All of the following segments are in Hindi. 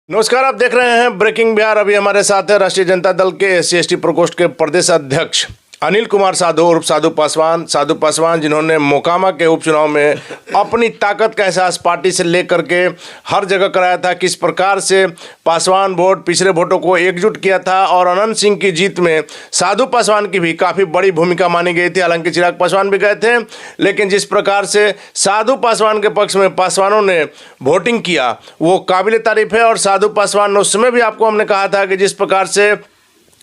नमस्कार, आप देख रहे हैं ब्रेकिंग बिहार। अभी हमारे साथ है राष्ट्रीय जनता दल के SC/ST प्रकोष्ठ के प्रदेश अध्यक्ष अनिल कुमार साधु उर्फ साधु पासवान, जिन्होंने मोकामा के उपचुनाव में अपनी ताकत का एहसास पार्टी से लेकर के हर जगह कराया था। किस प्रकार से पासवान वोट पिछले वोटों को एकजुट किया था और अनंत सिंह की जीत में साधु पासवान की भी काफ़ी बड़ी भूमिका मानी गई थी। हालांकि चिराग पासवान भी गए थे, लेकिन जिस प्रकार से साधु पासवान के पक्ष में पासवानों ने वोटिंग किया वो काबिल तारीफ है। और साधु पासवान ने उस समय भी आपको हमने कहा था कि जिस प्रकार से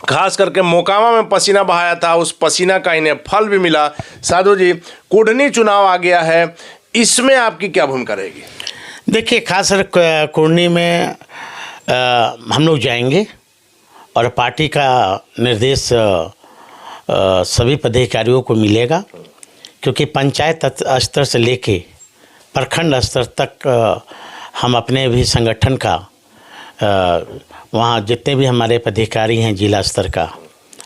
खास करके मोकामा में पसीना बहाया था, उस पसीना का इन्हें फल भी मिला। साधु जी, कुढ़नी चुनाव आ गया है, इसमें आपकी क्या भूमिका रहेगी? देखिए, खासकर कुढ़नी में हम लोग जाएंगे और पार्टी का निर्देश सभी पदाधिकारियों को मिलेगा, क्योंकि पंचायत स्तर से लेके प्रखंड स्तर तक हम अपने भी संगठन का वहाँ जितने भी हमारे पदाधिकारी हैं जिला स्तर का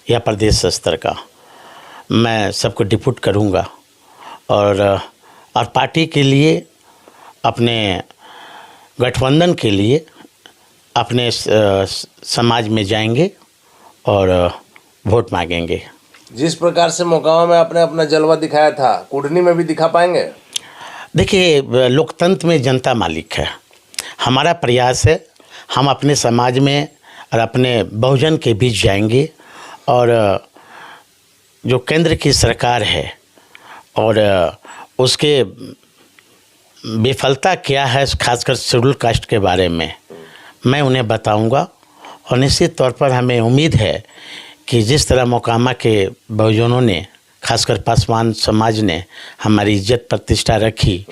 या प्रदेश स्तर का, मैं सबको डिप्यूट करूँगा और पार्टी के लिए, अपने गठबंधन के लिए, अपने समाज में जाएंगे और वोट मांगेंगे। जिस प्रकार से मोकामा में आपने अपना जलवा दिखाया था, कुढ़नी में भी दिखा पाएंगे? देखिए, लोकतंत्र में जनता मालिक है। हमारा प्रयास है हम अपने समाज में और अपने बहुजन के बीच जाएंगे और जो केंद्र की सरकार है और उसके विफलता क्या है, खासकर शेड्यूल कास्ट के बारे में मैं उन्हें बताऊंगा। और निश्चित तौर पर हमें उम्मीद है कि जिस तरह मोकामा के बहुजनों ने, खासकर पासवान समाज ने हमारी इज्जत प्रतिष्ठा रखी,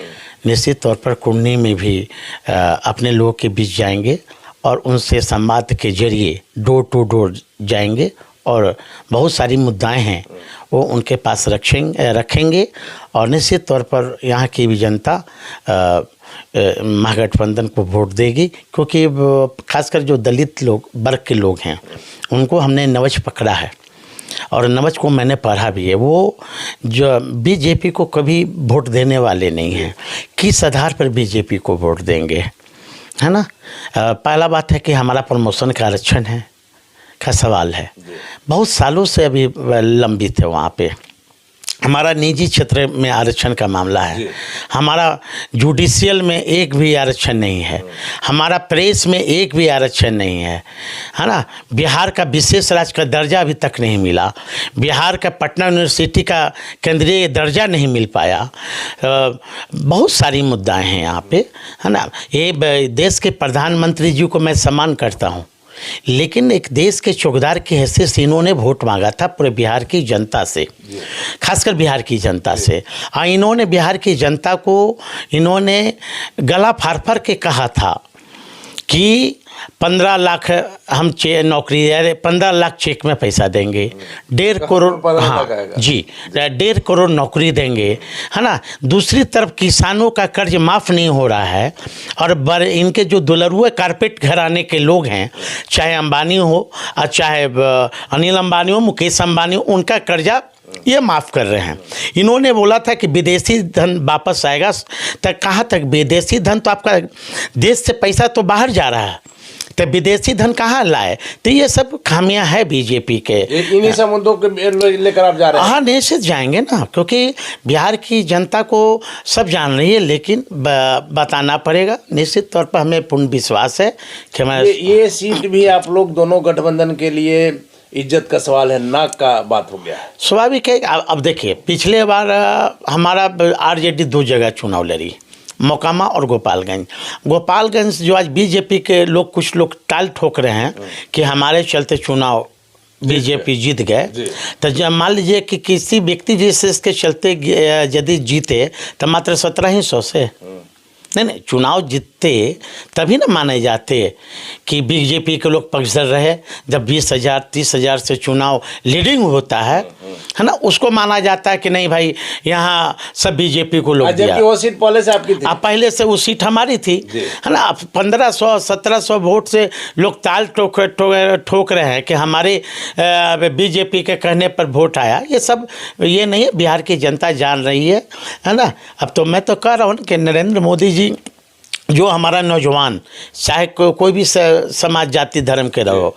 निश्चित तौर पर कुढ़नी में भी अपने लोगों के बीच जाएंगे और उनसे संवाद के जरिए डोर टू डोर जाएंगे और बहुत सारी मुद्दाएं हैं वो उनके पास रखेंगे और निश्चित तौर पर यहाँ की भी जनता महागठबंधन को वोट देगी, क्योंकि खासकर जो दलित लोग वर्ग के लोग हैं उनको हमने नवज पकड़ा है और नवज को मैंने पढ़ा भी है। वो जो बीजेपी को कभी वोट देने वाले नहीं हैं, किस आधार पर बीजेपी को वोट देंगे, है ना। पहला बात है कि हमारा प्रमोशन का आरक्षण है का सवाल है, बहुत सालों से अभी लंबित है। वहाँ पे हमारा निजी क्षेत्र में आरक्षण का मामला है, हमारा जुडिशियल में एक भी आरक्षण नहीं है, हमारा प्रेस में एक भी आरक्षण नहीं है, है ना। बिहार का विशेष राज्य का दर्जा अभी तक नहीं मिला, बिहार का पटना यूनिवर्सिटी का केंद्रीय दर्जा नहीं मिल पाया। बहुत सारी मुद्दाएं हैं यहाँ पे, है ना। ये देश के प्रधानमंत्री जी को मैं सम्मान करता हूँ, लेकिन एक देश के चौकीदार की हैसियत से इन्होंने वोट मांगा था पूरे बिहार की जनता से, खासकर बिहार की जनता से। और इन्होंने बिहार की जनता को इन्होंने गला फाड़ फाड़ के कहा था कि 15 लाख हम नौकरी, 15 लाख चेक में पैसा देंगे, 1.5 करोड़, हाँ जी, 1.5 करोड़ नौकरी देंगे, है ना। दूसरी तरफ किसानों का कर्ज माफ़ नहीं हो रहा है और इनके जो दुलरुए कारपेट घराने के लोग हैं, चाहे अंबानी हो और चाहे अनिल अंबानी हो, मुकेश अंबानी हो, उनका कर्जा ये माफ़ कर रहे हैं। इन्होंने बोला था कि विदेशी धन वापस आएगा, तक कहाँ तक विदेशी धन, तो आपका देश से पैसा तो बाहर जा रहा है, तो विदेशी धन कहाँ लाए। तो ये सब खामियां है बीजेपी के। इन्हीं सब मुद्दों के लेकर आप जा रहे हैं? हाँ, निश्चित जाएंगे ना, क्योंकि बिहार की जनता को सब जान रही है, लेकिन बताना पड़ेगा। निश्चित तौर पर हमें पूर्ण विश्वास है कि हमारे ये सीट भी आप लोग दोनों गठबंधन के लिए इज्जत का सवाल है, नाक का बात हो गया है। स्वाभाविक है। अब देखिए, पिछले बार हमारा आरजेडी 2 जगह चुनाव लड़ी, मोकामा और गोपालगंज जो आज बीजेपी के लोग, कुछ लोग टाल ठोक रहे हैं कि हमारे चलते चुनाव बीजेपी जीत गए, तो जब मान लीजिए कि किसी व्यक्ति विशेष के चलते यदि जीते तो मात्र 1700 से, नहीं, चुनाव जीतते तभी ना माने जाते कि बीजेपी के लोग पक्षधर रहे। जब 20,000 30,000 से चुनाव लीडिंग होता है ना, उसको माना जाता है कि नहीं भाई यहाँ सब बीजेपी को लोग दिया। जबकि वो सीट पहले से आपकी थी। पहले से वो सीट हमारी थी, है ना। 1500 1700 वोट से लोग ताल ठोक रहे हैं कि हमारे बीजेपी के कहने पर वोट आया। ये सब ये नहीं है, बिहार की जनता जान रही है ना। अब तो मैं तो कह रहा हूँ कि नरेंद्र मोदी जी जो हमारा नौजवान, चाहे कोई भी समाज जाति धर्म के रहो,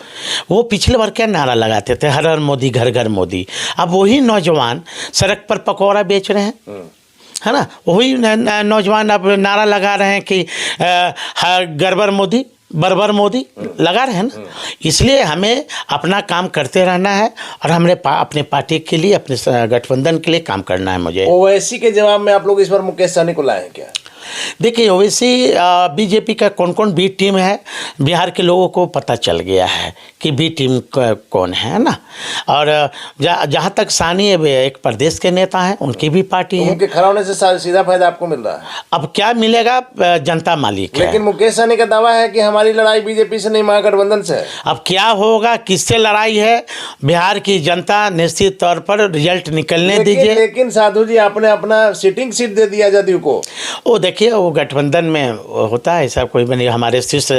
वो पिछले बार क्या नारा लगाते थे, हर हर मोदी घर घर मोदी। अब वही नौजवान सड़क पर पकौड़ा बेच रहे हैं, है ना। वही नौजवान अब नारा लगा रहे हैं कि गड़बड़ मोदी बरबर मोदी लगा रहे हैं ना। इसलिए हमें अपना काम करते रहना है और हमने अपने पार्टी के लिए, अपने गठबंधन के लिए काम करना है मुझे। ओवैसी के जवाब में आप लोग इस बार मुकेश सहनी को लाए हैं क्या? देखिए, ओवैसी बीजेपी का कौन कौन बी टीम है, बिहार के लोगों को पता चल गया है कि बी टीम कौन है ना। और जहाँ तक सानी एक प्रदेश के नेता हैं, उनकी भी पार्टी है। उनके खड़ा होने से सीधा फायदा आपको मिल रहा है। अब क्या मिलेगा, जनता मालिक है। लेकिन मुकेश सहनी का दावा है कि हमारी लड़ाई बीजेपी से नहीं, महागठबंधन से है। अब क्या होगा, किससे लड़ाई है, बिहार की जनता निश्चित तौर पर रिजल्ट निकलने दीजिए। लेकिन साधु जी, आपने अपना सिटिंग सीट दे दिया जदयू को। वो देखिए, वो गठबंधन में होता है, ऐसा कोई नहीं, हमारे शीर्ष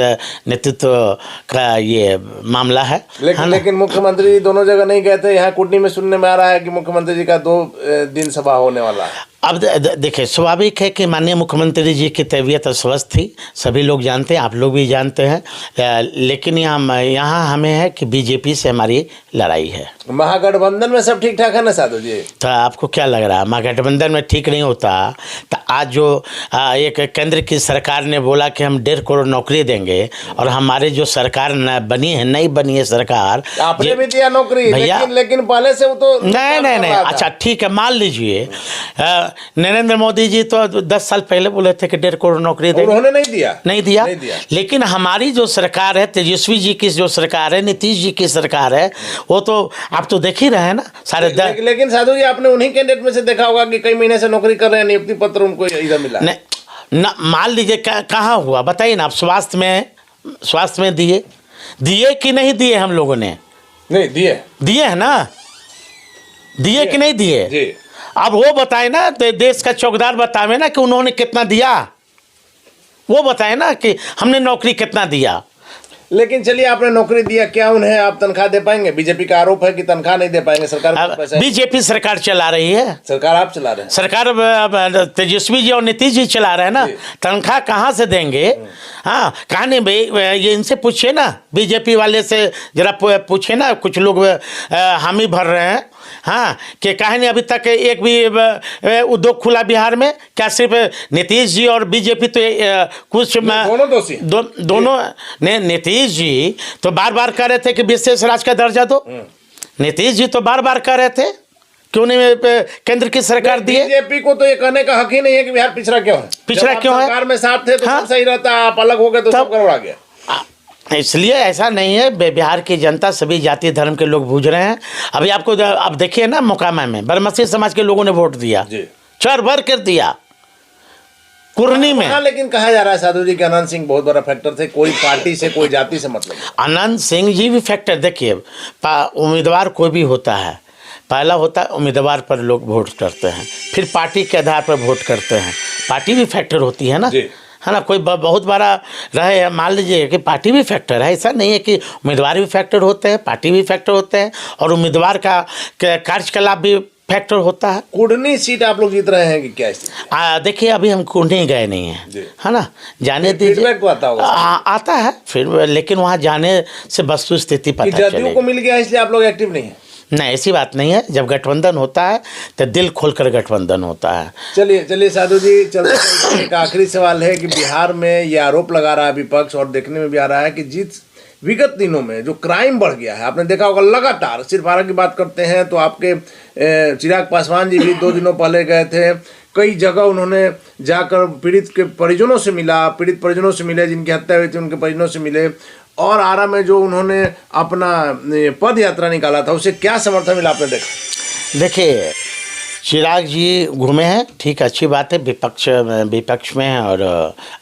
नेतृत्व का ये मामला है। लेकिन मुख्यमंत्री दोनों जगह नहीं गए थे। यहाँ कुटनी में सुनने में आ रहा है कि मुख्यमंत्री जी का 2 दिन सभा होने वाला है। अब देखिए, स्वाभाविक है कि माननीय मुख्यमंत्री जी की तबीयत अस्वस्थ थी, सभी लोग जानते हैं, आप लोग भी जानते हैं। लेकिन यहाँ हमें है कि बीजेपी से हमारी लड़ाई है। महागठबंधन में सब ठीक ठाक है ना साधु जी? तो आपको क्या लग रहा है, महागठबंधन में ठीक नहीं होता? तो आज जो एक केंद्र की सरकार ने बोला कि हम 1.5 करोड़ नौकरी देंगे, और हमारे जो सरकार बनी है, नहीं बनी है सरकार, आपने भी दिया नौकरी भैया। लेकिन पहले से वो तो नहीं। अच्छा ठीक है, मान लीजिए नरेंद्र मोदी जी तो 10 साल पहले बोले थे कि 1.5 करोड़ नौकरी देंगे, उन्होंने नहीं दिया। लेकिन हमारी जो सरकार है, तेजस्वी जी की जो सरकार है, नीतीश जी की सरकार है, वो तो आप तो देख ही रहे हैं ना सारे। लेकिन साधु जी, आपने उन्हीं कैंडिडेट में से देखा होगा कि कई महीने से नौकरी कर रहे हैं, नियुक्ति पत्र उनको इधर मिला न। मान लीजिए कहाँ हुआ बताइए ना आप। स्वास्थ्य में दिए कि नहीं दिए? हम लोगों ने नहीं दिए है ना, दिए कि नहीं दिए? अब वो बताए ना, देश का चौकीदार बतावे ना कि उन्होंने कितना दिया, वो बताए ना कि हमने नौकरी कितना दिया। लेकिन चलिए, आपने नौकरी दिया, क्या उन्हें आप तनख्वाह दे पाएंगे? बीजेपी का आरोप है कि तनख्वाह नहीं दे पाएंगे। सरकार बीजेपी सरकार चला रही है। सरकार आप चला रहे हैं? सरकार तेजस्वी जी और नीतीश जी चला रहे हैं ना। तनख्वाह कहाँ से देंगे? हाँ, कहा नहीं भाई, ये इनसे पूछिए ना, बीजेपी वाले से जरा पूछे ना। कुछ लोग हामी भर रहे हैं, हाँ, कि कहा नहीं अभी तक एक भी उद्योग खुला बिहार में? क्या सिर्फ नीतीश जी और बीजेपी? तो कुछ दोनों दोषी दोनों ने। नीतीश जी तो बार बार कह रहे थे कि विशेष राज्य का दर्जा दो। नीतीश जी तो बार बार कह रहे थे, क्यों नहीं केंद्र की सरकार दी? बीजेपी को तो ये कहने का हक ही नहीं है कि बिहार पिछड़ा क्यों है। सरकार में साथ थे तो सब सही रहता, आप अलग हो गए तो सब गड़बड़ा गया। इसलिए ऐसा नहीं है, बिहार की जनता सभी जाति धर्म के लोग बूझ रहे हैं। अभी आपको अब देखिए ना, मोकामा में बरमसी समाज के लोगों ने वोट दिया, चर भर कर दिया कुर्नी में। लेकिन कहा जा रहा है साधु जी कि अनंत सिंह बहुत बड़ा फैक्टर थे, कोई पार्टी से कोई जाति से मतलब। अनंत सिंह जी भी फैक्टर। देखिए, उम्मीदवार कोई भी होता है, पहला होता है उम्मीदवार पर लोग वोट करते हैं, फिर पार्टी के आधार पर वोट करते हैं। पार्टी भी फैक्टर होती है ना, है ना। कोई बहुत बड़ा रहे, मान लीजिए कि पार्टी भी फैक्टर है। ऐसा नहीं है कि उम्मीदवार भी फैक्टर होते हैं, पार्टी भी फैक्टर होते हैं, और उम्मीदवार का कार्यकलाप भी फैक्टर होता है। कुर्नी सीट आप लोग जीत रहे हैं कि क्या? देखिए, अभी हम कुर्नी गए नहीं हैं, है ना, जाने दीजिए। तो आता होगा? आता है फिर, लेकिन वहाँ जाने से वस्तु स्थिति पता चलेगी। जदयू को मिल गया इसलिए आप लोग एक्टिव नहीं है? नहीं, ऐसी बात नहीं है। जब गठबंधन होता है तो दिल खोलकर गठबंधन होता है। चलिए साधु जी, चलते एक आखिरी सवाल है कि बिहार में ये आरोप लगा रहा है विपक्ष, और देखने में भी आ रहा है कि विगत दिनों में जो क्राइम बढ़ गया है, आपने देखा होगा लगातार। सिर्फ आरा की बात करते हैं तो आपके चिराग पासवान जी भी 2 दिनों पहले गए थे, कई जगह उन्होंने जाकर पीड़ित के परिजनों से मिला, पीड़ित परिजनों से मिले, जिनकी हत्या हुई थी उनके परिजनों से मिले, और आरा में जो उन्होंने अपना पद यात्रा निकाला था, उसे क्या समर्थन मिला आपने देखा? देखिए, चिराग जी घूमे हैं, ठीक, अच्छी बात है। विपक्ष में हैं और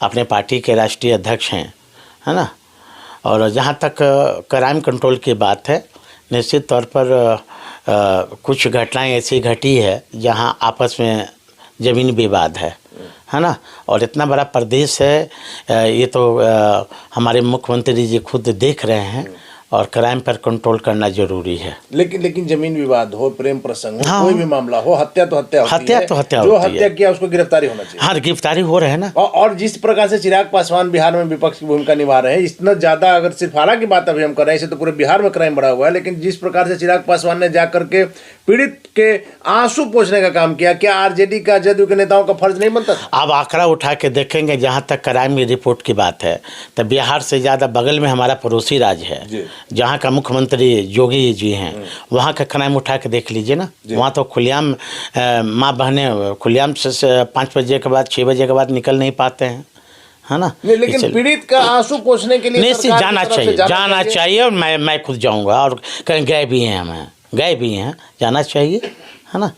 अपने पार्टी के राष्ट्रीय अध्यक्ष हैं, है ना। और जहाँ तक क्राइम कंट्रोल की बात है, निश्चित तौर पर कुछ घटनाएं ऐसी घटी है जहाँ आपस में ज़मीन विवाद है ना। और इतना बड़ा प्रदेश है, ये तो हमारे मुख्यमंत्री जी खुद देख रहे हैं, और क्राइम पर कंट्रोल करना जरूरी है। लेकिन जमीन विवाद हो, प्रेम प्रसंग हो, हाँ, कोई भी मामला हो, हत्या तो हत्या होती हत्या है। तो हत्या जो होती हत्या है। किया उसको गिरफ्तारी होना चाहिए। हाँ, गिरफ्तारी हो रहे हैं ना। और जिस प्रकार से चिराग पासवान बिहार में विपक्ष की भूमिका निभा रहे हैं, इतना ज्यादा, अगर सिर्फ हारा की बात अभी हम कर रहे हैं, इसे तो पूरे बिहार में क्राइम बढ़ा हुआ है, लेकिन जिस प्रकार से चिराग पासवान ने जाकर के पीड़ित के आंसू पोंछने का काम किया, क्या आरजेडी का, जदयू के नेताओं का फर्ज नहीं बनता था? अब आंकड़ा उठा के देखेंगे, जहाँ तक क्राइम की रिपोर्ट की बात है, तो बिहार से ज़्यादा बगल में हमारा पड़ोसी राज्य है, जहाँ का मुख्यमंत्री योगी जी हैं, वहाँ का क्राइम उठा के देख लीजिए ना। वहाँ तो खुलेआम माँ बहनें खुलेआम से 5 बजे के बाद, 6 बजे के बाद निकल नहीं पाते हैं, है ना। लेकिन पीड़ित का आंसू पोंछने के लिए निश्चित जाना चाहिए और मैं खुद जाऊँगा, और कहीं गए भी हैं, जाना चाहिए, है ना।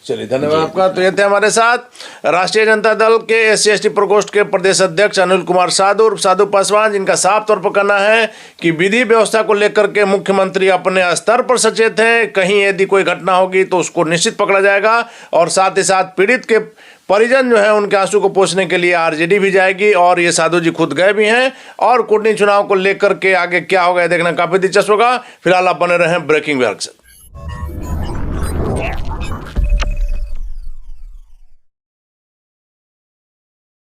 चलिए, धन्यवाद आपका। तो ये थे हमारे साथ राष्ट्रीय जनता दल के SC/ST प्रकोष्ठ के प्रदेश अध्यक्ष अनिल कुमार साधु उर्फ साधु पासवान, जिनका साफ तौर पर कहना है कि विधि व्यवस्था को लेकर के मुख्यमंत्री अपने स्तर पर सचेत हैं। कहीं यदि कोई घटना होगी तो उसको निश्चित पकड़ा जाएगा, और साथ ही साथ पीड़ित के परिजन जो है उनके आंसू को पोंछने के लिए आरजेडी भी जाएगी, और ये साधु जी खुद गए भी हैं। और कुटनी चुनाव को लेकर के आगे क्या होगा देखना काफी दिलचस्प होगा। फिलहाल आप बने रहें ब्रेकिंग बिहार के साथ।